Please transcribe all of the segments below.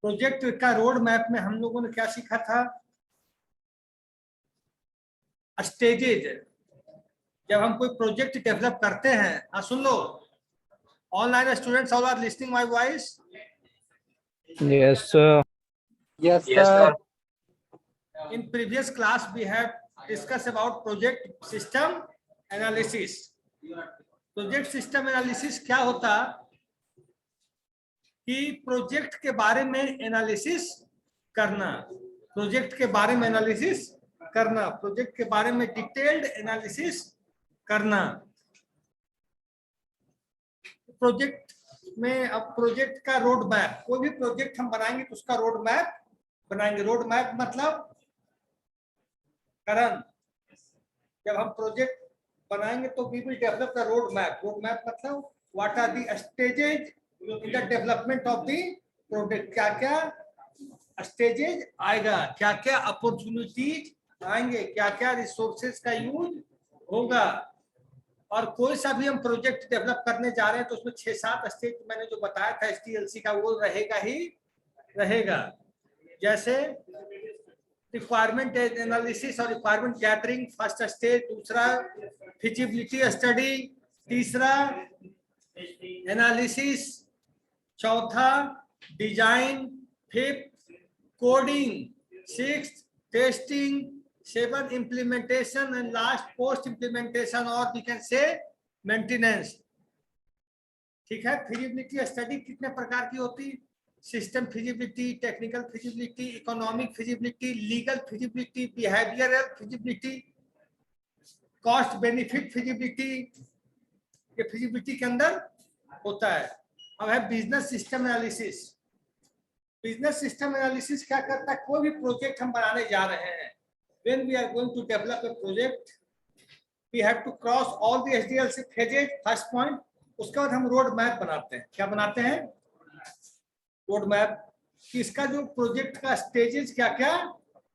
Project का road map में हम लोगों ने क्या सीखा था? स्टेजेज। जब हम कोई प्रोजेक्ट डेवलप करते हैं, सुन लो, online students all are listening my voice? Yes, sir. Yes, sir. In previous class we have discussed about project system analysis. Project system analysis क्या होता कि प्रोजेक्ट के बारे में एनालिसिस करना, प्रोजेक्ट के बारे में एनालिसिस करना, प्रोजेक्ट के बारे में डिटेल्ड एनालिसिस करना। प्रोजेक्ट में अब प्रोजेक्ट का रोड मैप, कोई भी प्रोजेक्ट हम बनाएंगे तो उसका रोड मैप बनाएंगे। रोड मैप मतलब करण, जब हम प्रोजेक्ट बनाएंगे तो we will develop the road map. Road map मतलब what are the stages in the development of the project, क्या क्या स्टेजेज आएगा, क्या क्या अपॉर्चुनिटीज आएंगे, क्या क्या रिसोर्सेज का यूज होगा। और कोई सा भी हम प्रोजेक्ट डेवलप करने जा रहे हैं तो उसमें 6-7 स्टेज मैंने जो बताया था SDLC का, वो रहेगा ही रहेगा। जैसे रिक्वायरमेंट एनालिसिस और रिक्वायरमेंट गैदरिंग फर्स्ट स्टेज, दूसरा फिजिबिलिटी स्टडी, तीसरा एनालिसिस, चौथा design, fifth coding, sixth testing, seven implementation and last post implementation और वी कैन से मेंटेनेंस। ठीक है। फिजिबिलिटी स्टडी कितने प्रकार की होती? System feasibility, technical feasibility, economic feasibility, legal feasibility, behavioural feasibility, cost benefit feasibility, ये feasibility के अंदर होता है। अब है business system analysis. Business system analysis क्या करता है? कोई भी प्रोजेक्ट हम बनाने जा रहे हैं, when we are going to develop a project we have to cross all the SDLC phases, first point। उसके बाद हम रोड मैप बनाते हैं। क्या बनाते हैं? रोड मैप कि इसका जो प्रोजेक्ट का स्टेजेस क्या क्या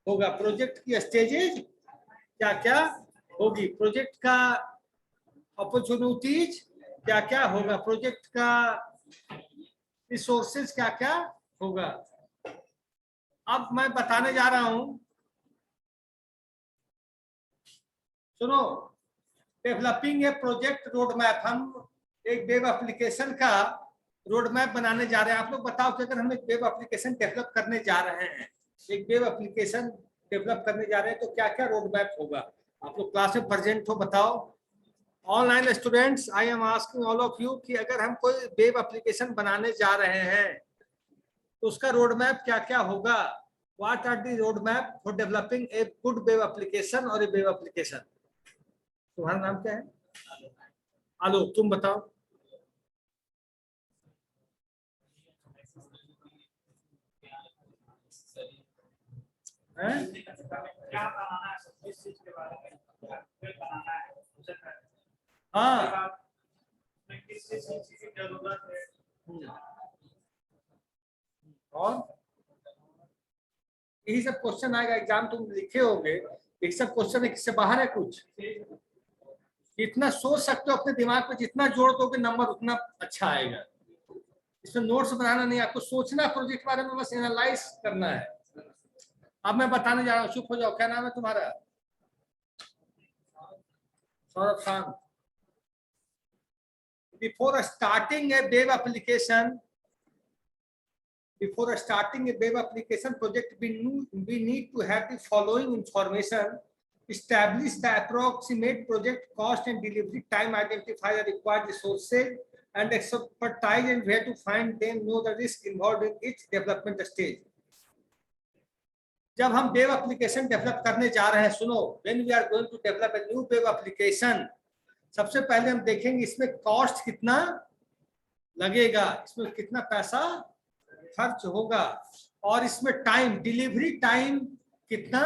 होगा, प्रोजेक्ट की स्टेजेस क्या क्या होगी, प्रोजेक्ट का अपॉर्चुनिटीज क्या क्या होगा, प्रोजेक्ट का रिसोर्सेज क्या क्या होगा। अब मैं बताने जा रहा हूं, सुनो, developing a project road map. हम एक वेब एप्लीकेशन का रोड मैप बनाने जा रहे हैं। आप लोग बताओ कि अगर हम एक वेब एप्लीकेशन डेवलप करने जा रहे हैं, एक वेब एप्लीकेशन डेवलप करने जा रहे हैं, तो क्या क्या रोड मैप होगा? आप लोग क्लास में प्रेजेंट हो, बताओ। Online students, I am asking all of you कि अगर हम कोई वेब एप्लीकेशन बनाने जा रहे हैं तो उसका रोड मैप क्या क्या होगा? What are the road map for developing a good web application और ए वेब एप्लीकेशन? तुम्हारा नाम क्या है? आलोक, तुम बताओ। हाँ, और यही सब क्वेश्चन आएगा एग्जाम, तुम लिखे होंगे, यही सब क्वेश्चन है। किससे बाहर है कुछ? जितना सोच सकते हो अपने दिमाग पे, जितना जोड़ दोगे नंबर उतना अच्छा आएगा। इसमें नोट्स बनाना नहीं, आपको सोचना प्रोजेक्ट के बारे में, बस एनालाइज करना है। अब मैं बताने जा रहा हूँ, चुप हो जाओ। क्या नाम है तुम्हारा? Saurabh Khan. Before starting a web application project, we need to have the following information: establish the approximate project cost and delivery time, identify the required resources and expertise and where to find them, know the risk involved in each development stage। जब हम web application develop करने जा रहे हैं, सुनो, when we are going to develop a new web application, सबसे पहले हम देखेंगे इसमें कॉस्ट कितना लगेगा, इसमें कितना पैसा खर्च होगा, और इसमें टाइम, डिलीवरी टाइम कितना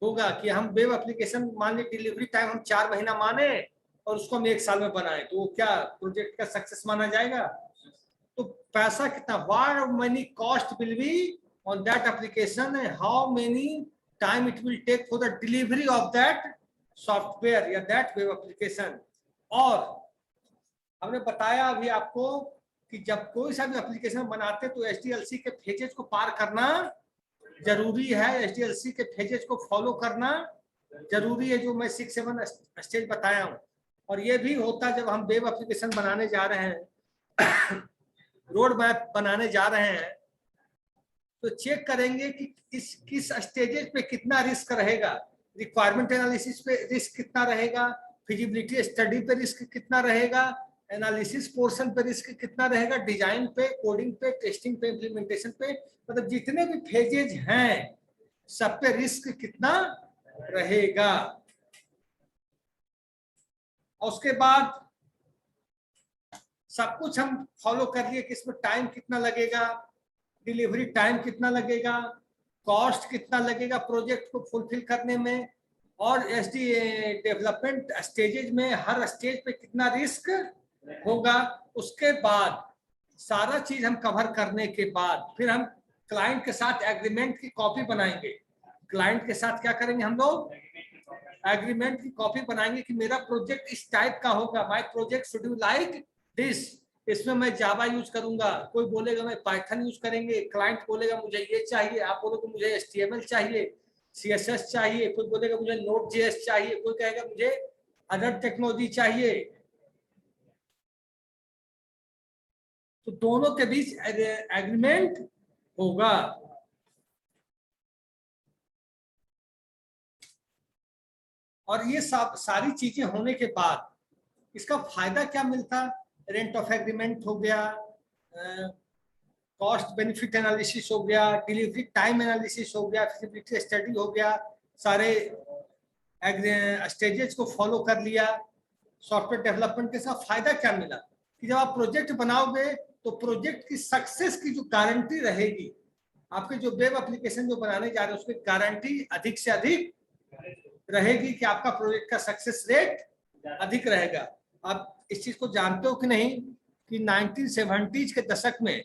होगा। कि हम वेब एप्लीकेशन मान ली डिलीवरी टाइम हम 4 महीना माने और उसको हम 1 साल में बनाए, तो वो क्या प्रोजेक्ट का सक्सेस माना जाएगा? तो पैसा कितना, what money cost will be on that application and how many time it will take for the delivery of that software या that web application। और हमने बताया अभी आपको कि जब कोई सा भी एप्लीकेशन बनाते तो एचडीएलसी के फेजेस को पार करना जरूरी है, एचडीएलसी के फेजेस को फॉलो करना जरूरी है, जो मैं 6-7 स्टेज बताया हूँ। और ये भी होता जब हम वेब एप्लीकेशन बनाने जा रहे हैं, रोड मैप बनाने जा रहे हैं, तो चेक करेंगे कि किस स्टेजेस पे कितना रिस्क रहेगा, रिक्वायरमेंट एनालिसिस पे रिस्क कितना रहेगा, फिजिबिलिटी स्टडी पे रिस्क कितना रहेगा, एनालिसिस पोर्शन पे रिस्क कितना रहेगा, डिजाइन पे, कोडिंग पे, टेस्टिंग पे, इम्प्लीमेंटेशन पे, मतलब जितने भी फेजेज हैं सब पे रिस्क कितना रहेगा। और उसके बाद सब कुछ हम फॉलो कर लिए कि इसमें टाइम कितना लगेगा, डिलीवरी टाइम कितना लगेगा, कॉस्ट कितना लगेगा प्रोजेक्ट को फुलफिल करने में, और एसडी डेवलपमेंट स्टेजेज में हर स्टेज पे कितना रिस्क होगा। उसके बाद सारा चीज हम कवर करने के बाद फिर हम क्लाइंट के साथ एग्रीमेंट की कॉपी बनाएंगे। क्लाइंट के साथ क्या करेंगे हम लोग, एग्रीमेंट की कॉपी बनाएंगे कि मेरा प्रोजेक्ट इस टाइप का होगा, my project should be like this, इसमें मैं जावा यूज करूंगा, कोई बोलेगा मैं पाइथन यूज करेंगे, क्लाइंट बोलेगा मुझे ये चाहिए, आप बोलोगे मुझे एचटीएमएल चाहिए, सीएसएस चाहिए, कोई बोलेगा मुझे नोड.जेएस चाहिए, कोई कहेगा मुझे अदर टेक्नोलॉजी चाहिए। तो दोनों के बीच एग्रीमेंट होगा। और ये सब सारी चीजें होने के बाद इसका फायदा क्या मिलता, रेंट ऑफ एग्रीमेंट हो गया, कॉस्ट बेनिफिट एनालिसिस हो गया, डिलीवरी टाइम एनालिसिस हो गया, फिजिबिलिटी स्टडी हो गया, सारे स्टेजेस को फॉलो कर लिया। सॉफ्टवेयर डेवलपमेंट के साथ फायदा क्या मिला कि जब आप प्रोजेक्ट बनाओगे तो प्रोजेक्ट की सक्सेस की जो गारंटी रहेगी, आपके जो वेब एप्लीकेशन जो बनाने जा रहे हैं उसकी गारंटी अधिक से अधिक रहेगी कि आपका प्रोजेक्ट का सक्सेस रेट अधिक रहेगा। आप इस चीज को जानते हो कि नहीं कि 1970s के दशक में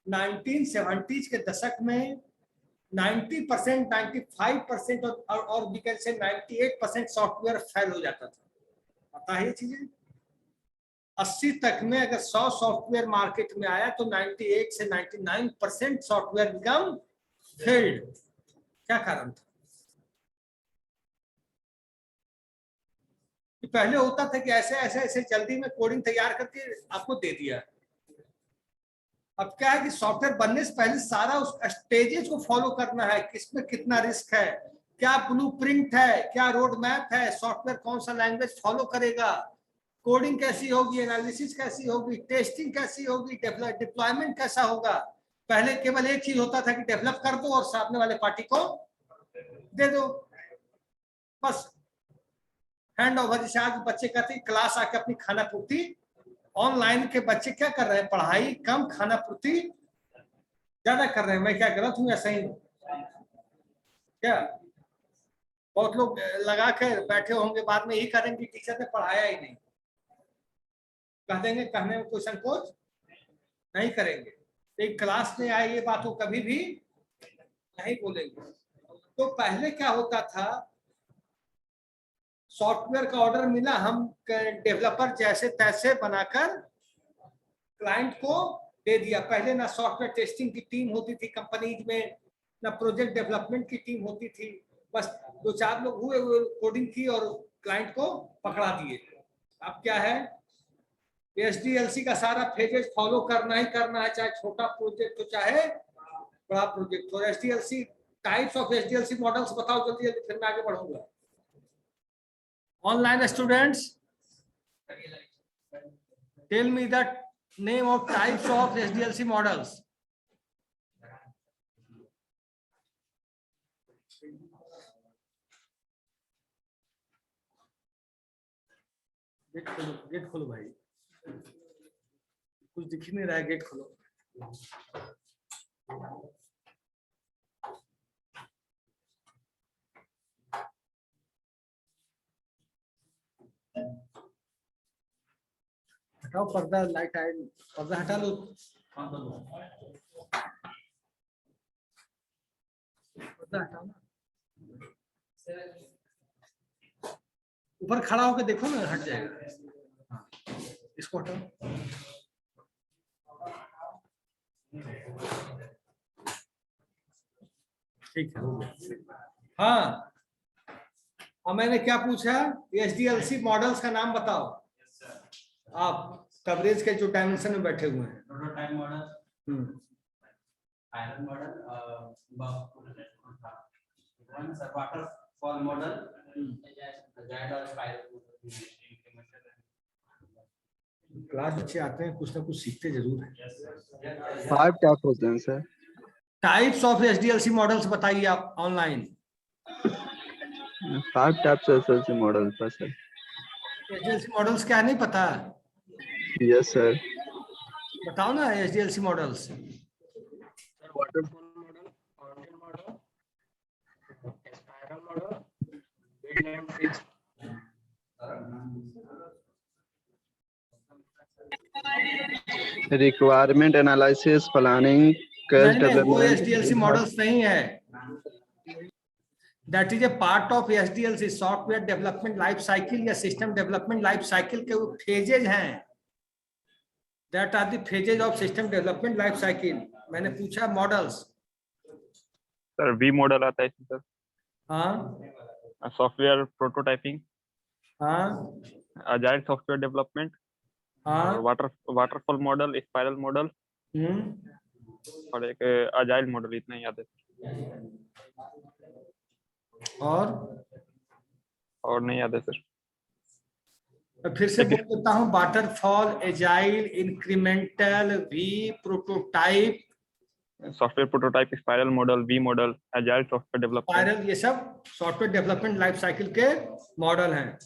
90%, 95% और भी कैन से 98% सॉफ्टवेयर फेल हो जाता था। पता है ये चीजें? 80 तक में अगर 100 सॉफ्टवेयर मार्केट में आया तो 98 से 99% सॉफ्टवेयर बिकम फेल्ड। क्या कारण था? पहले होता था कि ऐसे ऐसे ऐसे जल्दी में कोडिंग तैयार करके आपको दे दिया। अब क्या है कि सॉफ्टवेयर बनने से पहले सारा उस स्टेजेस को फॉलो करना है, किसमें कितना रिस्क है, क्या ब्लूप्रिंट है, क्या रोड मैप है, सॉफ्टवेयर कौन सा लैंग्वेज फॉलो करेगा, कोडिंग कैसी होगी, एनालिसिस कैसी होगी, टेस्टिंग कैसी होगी, डिप्लॉयमेंट कैसा होगा। पहले केवल एक चीज होता था कि डेवलप कर दो और सामने वाले पार्टी को दे दो, बस हैंड ओवर। जैसे आज बच्चे कहते हैं क्लास आके अपनी खाना पूर्ति, ऑनलाइन के बच्चे क्या कर रहे हैं, पढ़ाई कम खाना पूर्ति ज्यादा कर रहे हैं। मैं क्या गलत हूँ या सही हूँ? क्या बहुत लोग लगा कर बैठे होंगे, बाद में यही करेंगे टीचर ने पढ़ाया ही नहीं, कह देंगे, कहने में कोई संकोच नहीं करेंगे। एक क्लास में आए ये बात वो कभी भी नहीं बोलेंगे। तो पहले क्या होता था, सॉफ्टवेयर का ऑर्डर मिला, हम डेवलपर जैसे तैसे बनाकर क्लाइंट को दे दिया। पहले ना सॉफ्टवेयर टेस्टिंग की टीम होती थी कंपनीज में, ना प्रोजेक्ट डेवलपमेंट की टीम होती थी, बस 2-4 लोग हुए कोडिंग की और क्लाइंट को पकड़ा दिए। अब क्या है, एसडीएलसी का सारा फेजेस फॉलो करना ही करना है, चाहे छोटा प्रोजेक्ट हो चाहे बड़ा प्रोजेक्ट हो। SDLC types of SDLC models बताओ जल्दी जल्दी, फिर मैं आगे बढ़ूंगा। Online students, tell me the name of types of SDLC models. Gate खोलो भाई, कुछ दिख ही नहीं रहा है, गेट खोलो। हटाओ पर्दा, लाइट आए, पर्दा हटा लो। पर्दा हटाओ ना, ऊपर खड़ा होकर देखो ना, हट जाएगा। हाँ, इसको हटाओ। ठीक है, हो गया। हाँ, अब मैंने क्या पूछा, एचडीएलसी मॉडल्स का नाम बताओ। आप कवरेज के जो डायमेंशन में बैठे हुए हैं। Prototype model, hmm, iron model, one waterfall model, agile और स्पाइरल। क्लास बच्चे आते हैं, कुछ ना कुछ सीखते जरूर हैं। 5 टाइप होते हैं sir. Types of HDLC models बताइए आप ऑनलाइन। 5 टाइप्स एसएलसी मॉडल था सर। एचडीएलसी मॉडल्स क्या है, नहीं पता? Yes sir. बताओ ना HDLC models. Waterfall model, fountain model, spiral model, build fix, requirement analysis, planning, cash नहीं, वो डेवलपमेंट। एचडीएलसी मॉडल्स नहीं है। That is a part of HDLC, software development life cycle या सिस्टम डेवलपमेंट लाइफ साइकिल के वो phases हैं। That are the phases of system development life cycle. मैंने पूछा मॉडल्स। सर वी मॉडल आता है इसमें सर, हाँ सॉफ्टवेयर प्रोटोटाइपिंग, हाँ अजाइल सॉफ्टवेयर डेवलपमेंट, हाँ। वाटरफॉल मॉडल, स्पाइरल मॉडल और एक अजाइल मॉडल, इतना ही याद है और नहीं याद है सर। फिर से बोल देता हूँ, waterfall, agile, incremental, V, prototype, software prototype, spiral model, V model, agile software development. Spiral, ये सब सॉफ्टवेयर डेवलपमेंट लाइफ साइकिल के मॉडल हैं।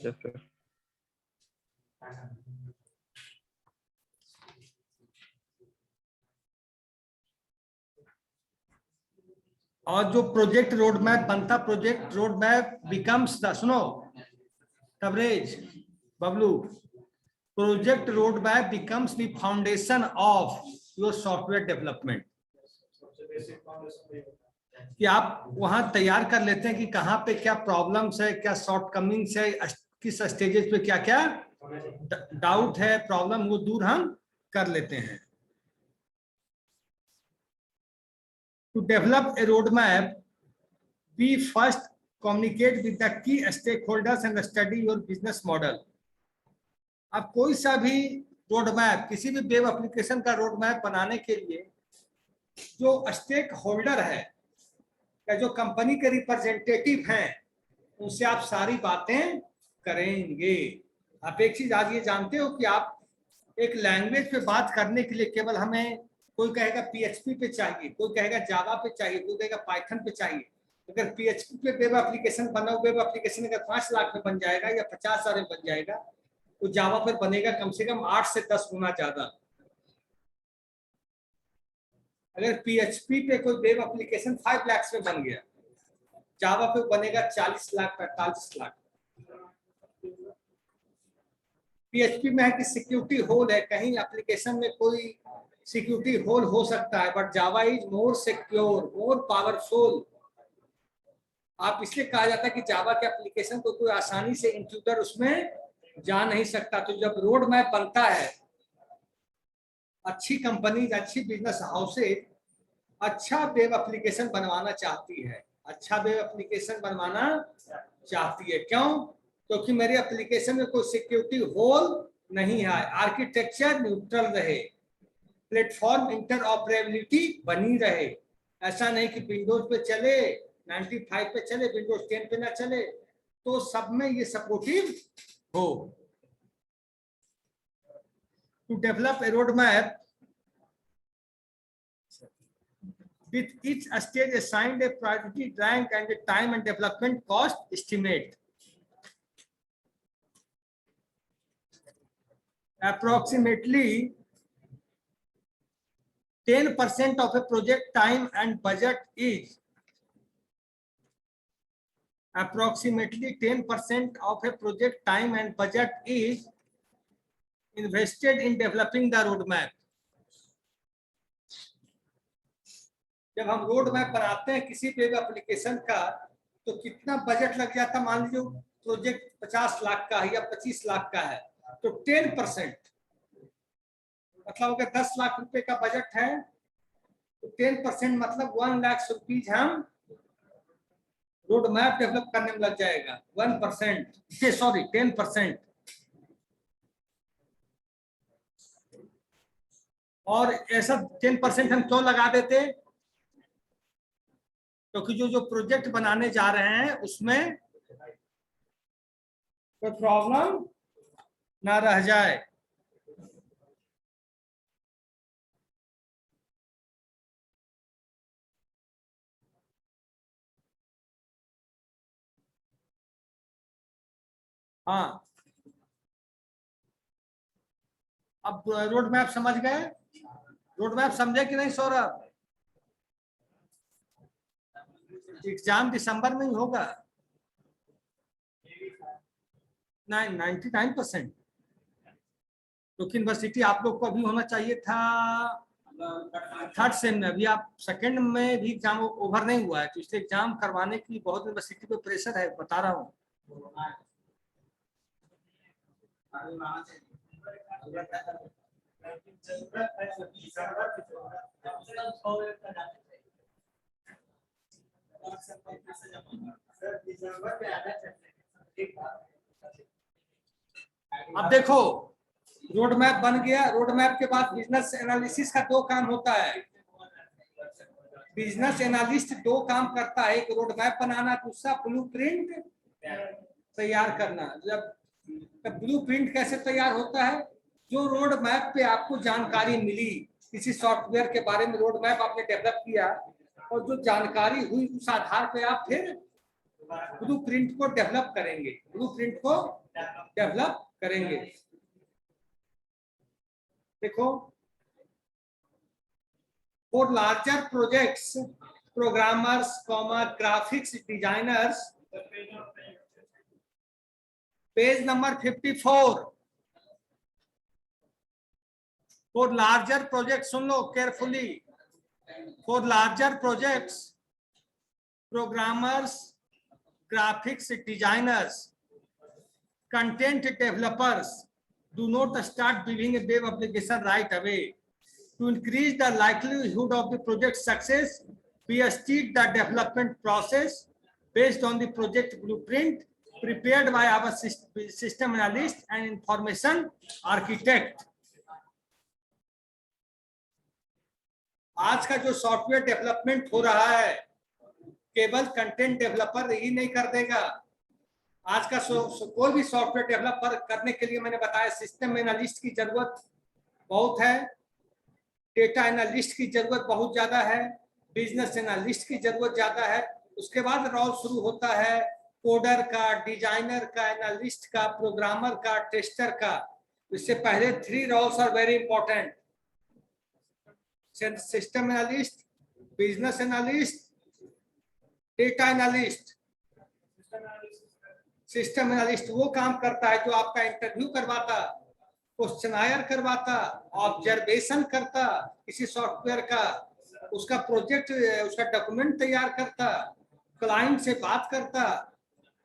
Yes sir. और जो प्रोजेक्ट रोड मैप बनता, project road map becomes the, सुनो coverage Bablu, project road map becomes the foundation of your software development. कि आप वहां तैयार कर लेते हैं कि कहाँ पे क्या प्रॉब्लम्स है, क्या शॉर्टकमिंग्स है, किस स्टेजेस पे क्या क्या डाउट है, प्रॉब्लम, वो दूर हम कर लेते हैं। To develop a roadmap, we first communicate with the key stakeholders and study your business model. अब कोई सा भी रोड मैप, किसी भी वेब एप्लीकेशन का रोड मैप बनाने के लिए जो स्टेक होल्डर है या जो कंपनी के रिप्रेजेंटेटिव हैं, उनसे आप सारी बातें करेंगे। आप एक चीज आज ये जानते हो कि आप एक लैंग्वेज पे बात करने के लिए केवल हमें, कोई कहेगा पीएचपी पे चाहिए, कोई कहेगा जावा पे चाहिए, कोई कहेगा पाइथन पे चाहिए। अगर पीएचपी पे वेब एप्लीकेशन बनाओ, वेब एप्लीकेशन अगर 5 लाख में बन जाएगा या 50,000 में बन जाएगा, तो जावा पर बनेगा कम से कम 8 से 10 गुना ज्यादा। अगर पीएचपी पे कोई वेब एप्लीकेशन 5 लाख में बन गया, जावा पे बनेगा 40 लाख 45 लाख। पीएचपी में है कि सिक्योरिटी होल है, कहीं एप्लीकेशन में कोई सिक्योरिटी होल हो सकता है, but Java is more secure, more powerful. आप इसलिए कहा जाता है कि जावा के एप्लीकेशन को कोई आसानी से इंट्रूडर उसमें जा नहीं सकता। तो जब रोड मैप बनता है, अच्छी कंपनी, अच्छी बिजनेस हाउसेज अच्छा वेब एप्लीकेशन बनवाना चाहती है, अच्छा वेब एप्लीकेशन बनवाना चाहती है। क्यों? क्योंकि मेरे एप्लीकेशन में कोई सिक्योरिटी होल नहीं है, आर्किटेक्चर न्यूट्रल रहे, प्लेटफॉर्म इंटरऑपरेबिलिटी बनी रहे। ऐसा नहीं कि विंडोज पे चले, 95 पे चले, विंडोज 10 पे ना चले, तो सब में ये सपोर्टिव हो। To develop a road map with each stage assigned a priority rank and a time and development cost estimate. Approximately 10% of a project time and budget is approximately 10% of a project time and budget is invested in developing the roadmap. जब हम road map बनाते हैं किसी web application का, तो कितना budget लग जाता है? मान लीजिए प्रोजेक्ट 50 लाख का है या 25 लाख का है, तो 10% मतलब अगर 10 लाख रुपए का बजट है तो 10% मतलब 1 लाख रुपीज हम रोड मैप डेवलप करने में लग जाएगा। 1%, सॉरी 10%। और ऐसा 10% हम क्यों लगा देते? क्योंकि जो प्रोजेक्ट बनाने जा रहे हैं उसमें कोई प्रॉब्लम ना रह जाए। हाँ, अब रोड मैप समझ गए? रोड मैप समझे कि नहीं सौरभ? एग्जाम दिसंबर में ही होगा। 99%, क्योंकि यूनिवर्सिटी आप लोग को अभी होना चाहिए था 3rd सेम में, अभी आप 2nd में भी एग्जाम ओवर नहीं हुआ है, तो इसलिए एग्जाम करवाने की बहुत यूनिवर्सिटी पे प्रेशर है, बता रहा हूँ। अब देखो, रोड मैप बन गया। रोड मैप के बाद बिजनेस एनालिसिस का 2 काम होता है। बिजनेस एनालिस्ट 2 काम करता है, एक रोड मैप बनाना, दूसरा ब्लूप्रिंट तैयार करना। जब ब्लूप्रिंट कैसे तैयार होता है? जो रोड मैप पे आपको जानकारी मिली, किसी सॉफ्टवेयर के बारे में रोड मैप आपने डेवलप किया, और जो जानकारी हुई उस आधार पे आप फिर ब्लूप्रिंट को डेवलप करेंगे। ब्लूप्रिंट को डेवलप करेंगे। देखो, for larger projects, programmers, graphics designers, page number 54। For larger project, soon low carefully. For larger projects, programmers, graphics designers, content developers do not start building a web application right away. To increase the likelihood of the project success, we speed the development process based on the project blueprint prepared by our system analyst and information architect. आज का जो software development हो रहा है, केवल content developer ही नहीं कर देगा। आज का कोई भी सॉफ्टवेयर डेवलपर करने के लिए, मैंने बताया, सिस्टम एनालिस्ट की जरूरत बहुत है, डेटा एनालिस्ट की जरूरत बहुत ज्यादा है, बिजनेस एनालिस्ट की जरूरत ज्यादा है। उसके बाद रोल शुरू होता है कोडर का, डिजाइनर का, एनालिस्ट का, प्रोग्रामर का, टेस्टर का। इससे पहले 3 roles are very important: system analyst, business analyst, data analyst. System analyst वो काम करता है जो आपका इंटरव्यू करवाता, क्वेश्चनायर करवाता, ऑब्जर्वेशन करता किसी सॉफ्टवेयर का, उसका प्रोजेक्ट, उसका डॉक्यूमेंट तैयार करता, क्लाइंट से बात करता,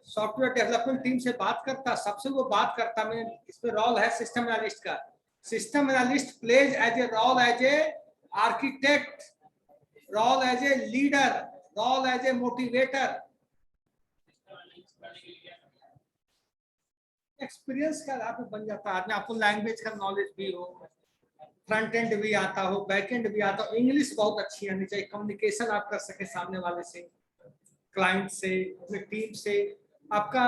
सॉफ्टवेयर डेवलपमेंट टीम से बात करता, सबसे वो बात करता। मैं इसमें रोल है सिस्टम एनालिस्ट का। System analyst plays as a role as a architect, role as a leader, role as a motivator. Experience का आधार पर बन जाता है आदमी। आपको लैंग्वेज का नॉलेज भी हो, फ्रंट एंड भी आता हो, बैक एंड भी आता हो, इंग्लिश बहुत अच्छी आनी चाहिए, कम्युनिकेशन आप कर सके सामने वाले से, क्लाइंट से, अपनी टीम से। आपका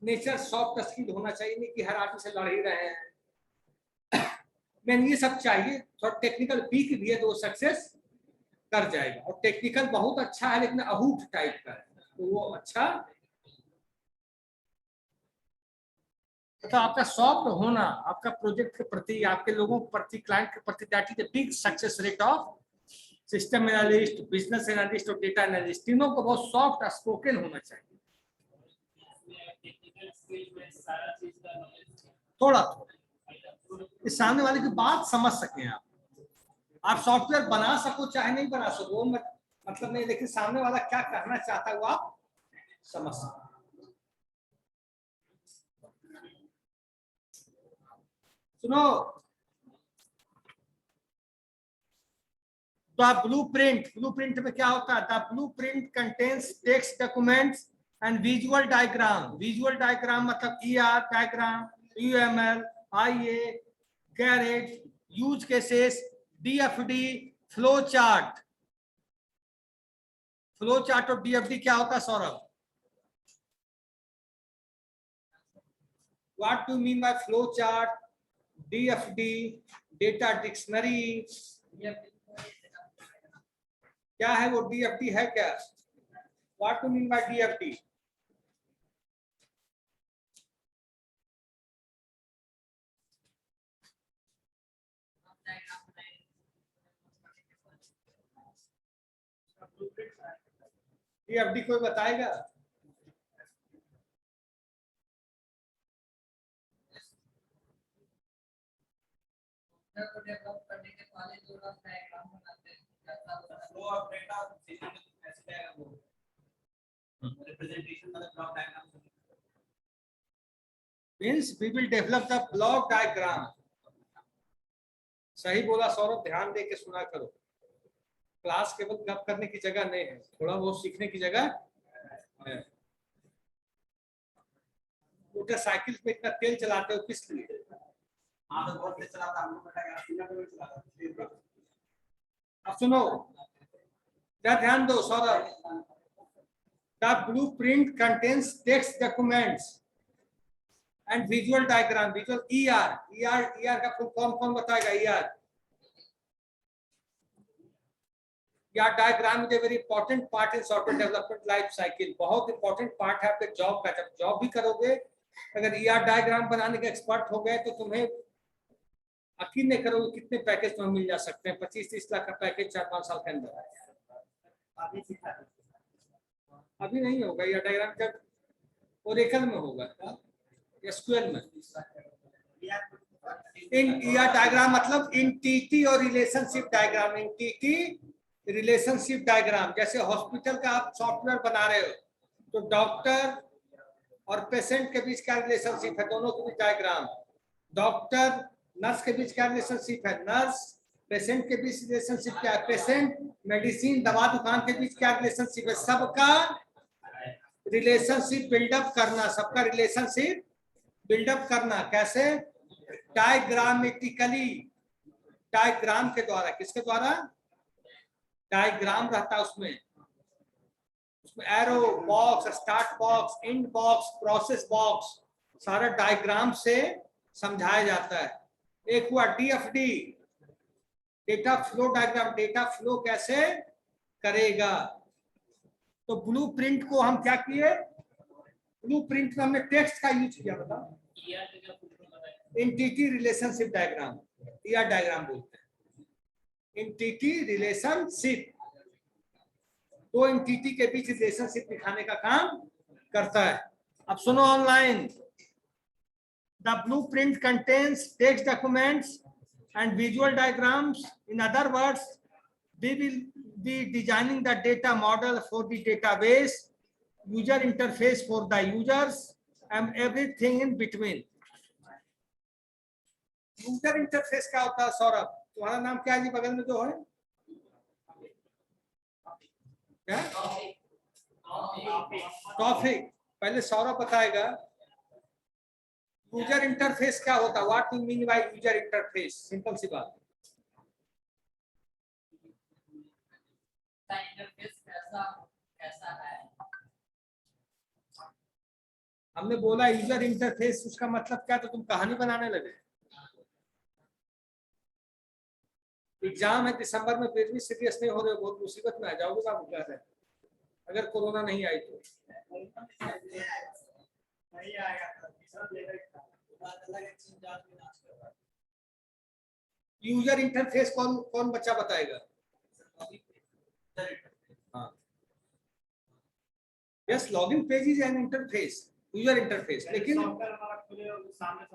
नेचर सॉफ्ट स्किल होना चाहिए, नहीं कि हर आदमी से लड़ ही रहे हैं। मैंने ये सब चाहिए। थोड़ा टेक्निकल वीक भी है तो वो सक्सेस कर जाएगा। और टेक्निकल बहुत अच्छा है लेकिन अहूट टाइप का है, तो वो अच्छा। तो आपका सॉफ्ट होना, आपका प्रोजेक्ट के प्रति, आपके लोगों के प्रति, क्लाइंट के प्रति, that is the big success rate of system analyst, business analyst और डेटा एनालिस्ट। तीनों को बहुत सॉफ्ट स्पोकन होना चाहिए, थोड़ा थोड़ा, इस सामने वाले की बात समझ सकें आप। आप सॉफ्टवेयर बना सको चाहे नहीं बना सको, वो मतलब नहीं, लेकिन सामने वाला क्या कहना चाहता है वो आप समझ सको। सुनो, द ब्लूप्रिंट में क्या होता है? The blueprint contains text documents and visual diagram मतलब ER डायग्राम, UML, IA, कैरेट, use cases, DFD, flow chart और DFD क्या होता है Saurabh? What do you mean by flow chart, DFD, data dictionary? क्या है वो DFD है क्या? What do you mean by DFD? DFD कोई बताएगा? को डेवलप करने के पहले जो रफ डायग्राम बनाते हैं, फ्लो ऑफ डेटा सिस्टम में कैसे जाएगा वो रिप्रेजेंटेशन मतलब block diagram Means we will develop the block diagram. सही बोला सौरभ, ध्यान दे के सुना करो। क्लास केवल गप करने की जगह नहीं है, थोड़ा बहुत सीखने की जगह है। मोटरसाइकिल पे इतना तेल चलाते हो किस लिए? हाँ तो बहुत तेज चलाता हम लोग बेटा। अब सुनो, क्या ध्यान दो Saurabh. The blueprint contains text documents and visual diagram. Visual ER का फुल फॉर्म कौन बताएगा? ER diagram is a very important part in software development life cycle. बहुत important part है आपके जॉब का। जब जॉब भी करोगे, अगर ER diagram बनाने के एक्सपर्ट हो गए तो तुम्हें यकीन नहीं करोगे कितने पैकेज तुम्हें मिल जा सकते हैं। 25-30 लाख का पैकेज 4-5 साल के अंदर। अभी नहीं होगा ER डायग्राम, जब ओरेकल में होगा, SQL में। इन ER डायग्राम मतलब एंटिटी और relationship diagram. Entity relationship diagram, जैसे हॉस्पिटल का आप सॉफ्टवेयर बना रहे हो तो डॉक्टर और पेशेंट के बीच क्या रिलेशनशिप है, दोनों के बीच डायग्राम। डॉक्टर नर्स के बीच क्या रिलेशनशिप है, नर्स पेशेंट के बीच रिलेशनशिप क्या है, पेशेंट मेडिसिन दवा दुकान के बीच क्या रिलेशनशिप है। सबका रिलेशनशिप बिल्डअप करना, सबका रिलेशनशिप बिल्डअप करना कैसे? डायग्रामेटिकली, डायग्राम के द्वारा। किसके द्वारा? डायग्राम रहता है उसमें arrow box, start box, and box, process box, सारा डायग्राम से समझाया जाता है। एक हुआ DFD, data flow diagram, data flow कैसे करेगा। तो ब्लूप्रिंट को हम क्या किए? ब्लूप्रिंट में हमने टेक्स्ट का यूज किया। बताओ, entity relationship diagram, ER diagram बोलते हैं। एंटिटी रिलेशनशिप, दो एंटिटी के बीच रिलेशनशिप दिखाने का काम करता है। अब सुनो online. The blueprint contains text documents and visual diagrams. In other words, we will be designing the data model for the database, user interface for the users, and everything in between. User interface क्या होता है सौरभ? तुम्हारा नाम क्या है जी बगल में जो है? क्या? टॉपिक। पहले सौरभ बताएगा यूजर इंटरफेस क्या होता है। What you mean by user interface? Simple सी बात। हमने बोला यूजर इंटरफेस, उसका मतलब क्या? तो तुम कहानी बनाने लगे। एग्जाम है दिसंबर में, फिर भी सीरियस नहीं हो रहे हो, बहुत मुसीबत में आ जाओगे बाबू। क्या है अगर कोरोना नहीं आई तो? नहीं आएगा। यूजर इंटरफेस कौन कौन बच्चा बताएगा? हाँ, yes, login page is an interface, user interface. लेकिन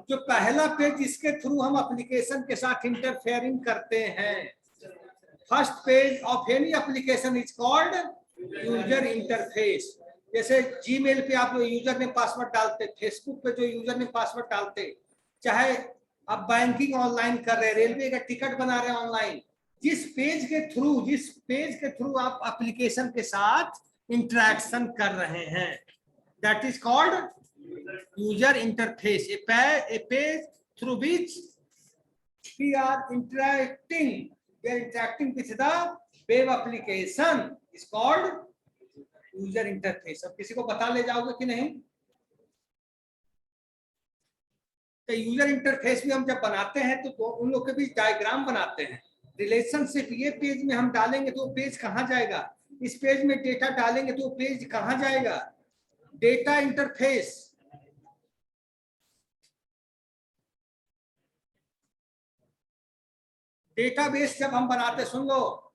जो पहला पेज जिसके थ्रू हम एप्लीकेशन के साथ इंटरफेयरिंग करते हैं, first page of any application is called user interface. जैसे जीमेल पे आप यूजर ने पासवर्ड डालते, फेसबुक पे जो यूजर ने पासवर्ड डालते, चाहे आप बैंकिंग ऑनलाइन कर रहे हैं, रेलवे का टिकट बना रहे हैं ऑनलाइन, जिस पेज के थ्रू आप एप्लीकेशन के साथ इंटरेक्शन कर रहे हैं, that is called user interface. A page through which we are interacting with the web application is called user interface. अब किसी को पता ले जाओगे कि नहीं? तो यूजर इंटरफेस भी हम जब बनाते हैं तो उन लोग के भी डायग्राम बनाते हैं. रिलेशनशिप ये पेज में हम डालेंगे तो पेज कहाँ जाएगा, इस पेज में डेटा डालेंगे तो पेज कहाँ जाएगा. Data interface. डेटाबेस जब हम बनाते, सुन लो,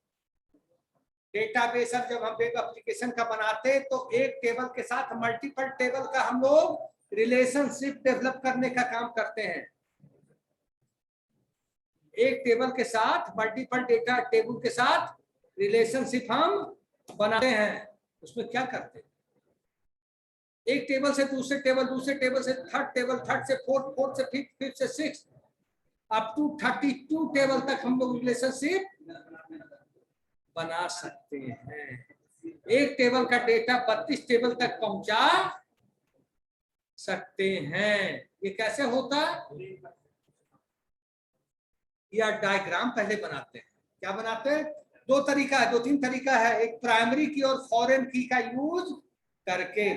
डेटाबेस जब हम वेब एप्लीकेशन का बनाते तो एक टेबल के साथ मल्टीपल टेबल का हम लोग रिलेशनशिप डेवलप करने का काम करते हैं. एक टेबल के साथ मल्टीपल डेटा टेबल के साथ रिलेशनशिप हम बनाते हैं. उसमें क्या करते हैं, एक टेबल से दूसरे टेबल से थर्ड से फोर्थ से फिफ्थ से सिक्स्थ अप टू 32 टेबल तक हम लोग रिलेशनशिप बना सकते हैं. एक टेबल का डेटा 32 टेबल तक पहुंचा सकते हैं. ये कैसे होता है? या डायग्राम पहले बनाते हैं. क्या बनाते हैं? दो तीन तरीका है. एक प्राइमरी की और फॉरेन की का यूज करके,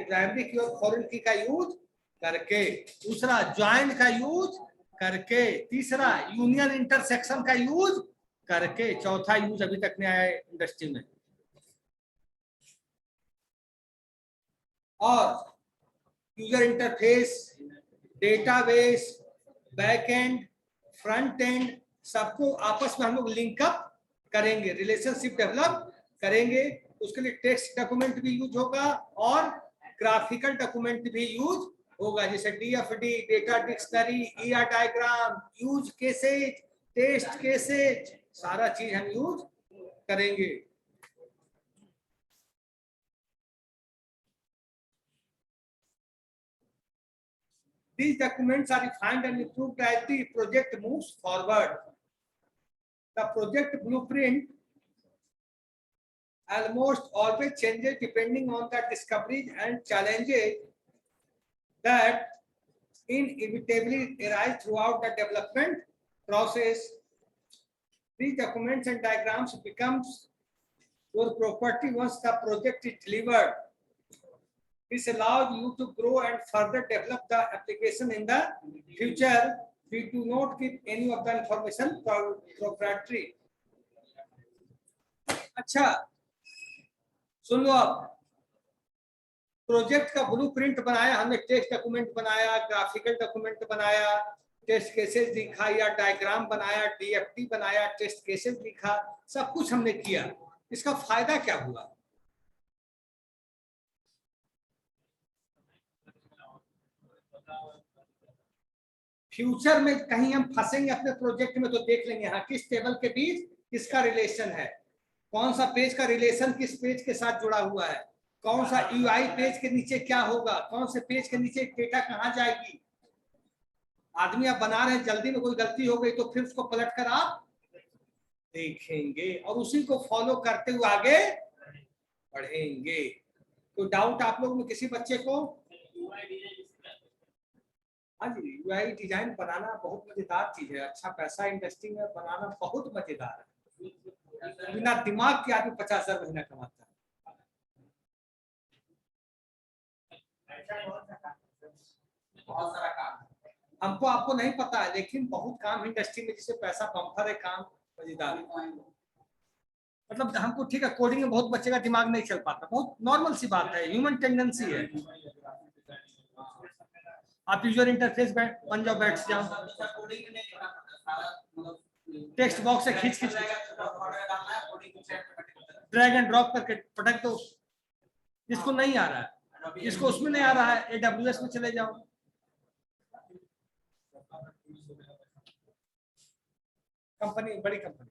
दूसरा ज्वाइन का यूज करके, तीसरा यूनियन इंटरसेक्शन का यूज करके, चौथा यूज अभी तक नहीं आया इंडस्ट्री में. और user interface, database, back and, front end सबको आपस में हम लोग लिंकअप करेंगे, रिलेशनशिप डेवलप करेंगे. उसके लिए टेक्स्ट डॉक्यूमेंट भी यूज होगा और ग्राफिकल डॉक्यूमेंट भी यूज होगा, जैसे DFD, data dictionary, ER diagram, use cases, test cases, सारा चीज हम यूज करेंगे. These documents are refined and improved as the project moves forward. The project blueprint almost always changes depending on the discoveries and challenges that inevitably arise throughout the development process. These documents and diagrams becomes your property once the project is delivered. This allows you to grow and further develop the application in the future. We do not keep any of the information proprietary. अच्छा सुन लो, आप project का blueprint बनाया हमने, text document बनाया, graphical document बनाया, test cases लिखा या diagram बनाया, DFT बनाया, टेस्ट केसेस लिखा, सब कुछ हमने किया. इसका फायदा क्या हुआ? फ्यूचर में कहीं हम फंसेंगे अपने प्रोजेक्ट में तो देख लेंगे हाँ किस टेबल के बीच किसका रिलेशन है, कौन सा पेज का रिलेशन किस पेज के साथ जुड़ा हुआ है, कौन सा UI पेज के नीचे क्या होगा, कौन से पेज के नीचे डेटा कहाँ जाएगी. आदमी आप बना रहे हैं, जल्दी में कोई गलती हो गई तो फिर उसको पलट कर आप देखेंगे और उसी को फॉलो करते हुए आगे बढ़ेंगे. तो डाउट आप लोग में किसी बच्चे को? हाँ जी, UI डिजाइन बनाना बहुत मजेदार चीज है. अच्छा पैसा इंडस्ट्री में बनाना बहुत मजेदार है. बिना दिमाग के आदमी 50,000 महीना कमाता है. बहुत सारा काम हमको आपको नहीं पता है, लेकिन बहुत काम इंडस्ट्री में जिससे पैसा बम्पर है, काम मजेदार है. मतलब हमको ठीक है, कोडिंग में बहुत बच्चे का दिमाग नहीं चल पाता, बहुत नॉर्मल सी बात है, ह्यूमन टेंडेंसी है. आप यूजर इंटरफेस बन जाओ, बैठ जाओ, टेक्स्ट बॉक्स से खींच ड्रैग एंड ड्रॉप करके पटक दो. जिसको नहीं आ रहा है, जिसको उसमें नहीं आ रहा है, AWS में चले जाओ. कंपनी बड़ी कंपनी.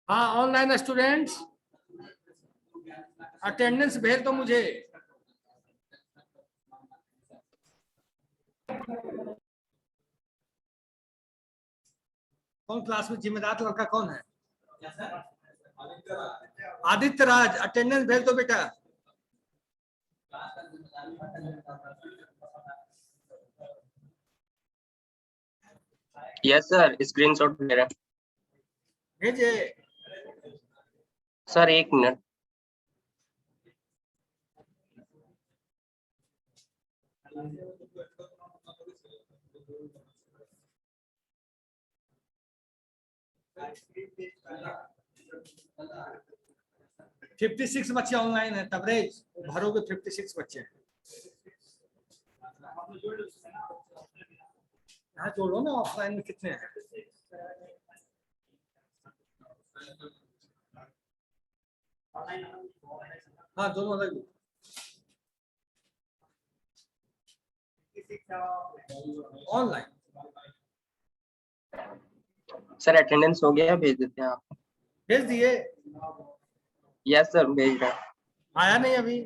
हाँ ऑनलाइन स्टूडेंट्स अटेंडेंस भेज दो मुझे. कौन क्लास में जिम्मेदार लड़का कौन है? आदित्य राज, अटेंडेंस भेज दो बेटा। यस सर, स्क्रीनशॉट मेरा। भेजे। Sir 1 minute. फिफ्टी 56 बच्चे ऑनलाइन है तबरेज, भरोगे 56 बच्चे हैं। यहाँ जोड़ो ना, ऑफलाइन में कितने हैं? हाँ दोनों अलग। ऑनलाइन सर अटेंडेंस हो गया, भेज देते हैं आप। भेज दिए? यस सर, भेज रहे हैं। आया नहीं अभी।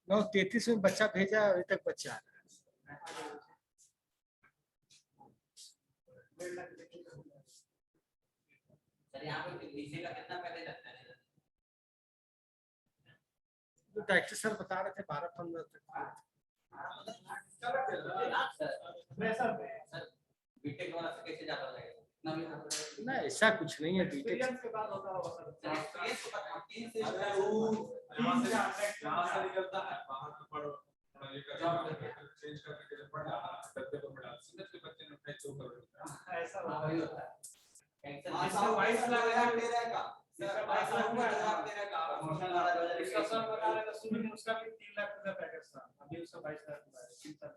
नौ 33 में बच्चा भेजा, अभी तक बच्चा सर यहाँ पे नीचे का कितना पहले लगता है? तो डायरेक्टर सर बता रहे थे 12-15 तक। बीटेक वाला से कैसे जाता रहेगा? ना ऐसा कुछ नहीं है बीटेक। उसका भी 3 लाख रुपया पैकेज था, अभी उसका 22 लाख रुपया है, 3-7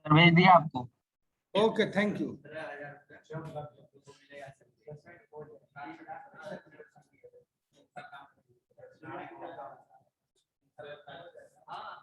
सर भेज दिया आपको। Okay thank you. हाँ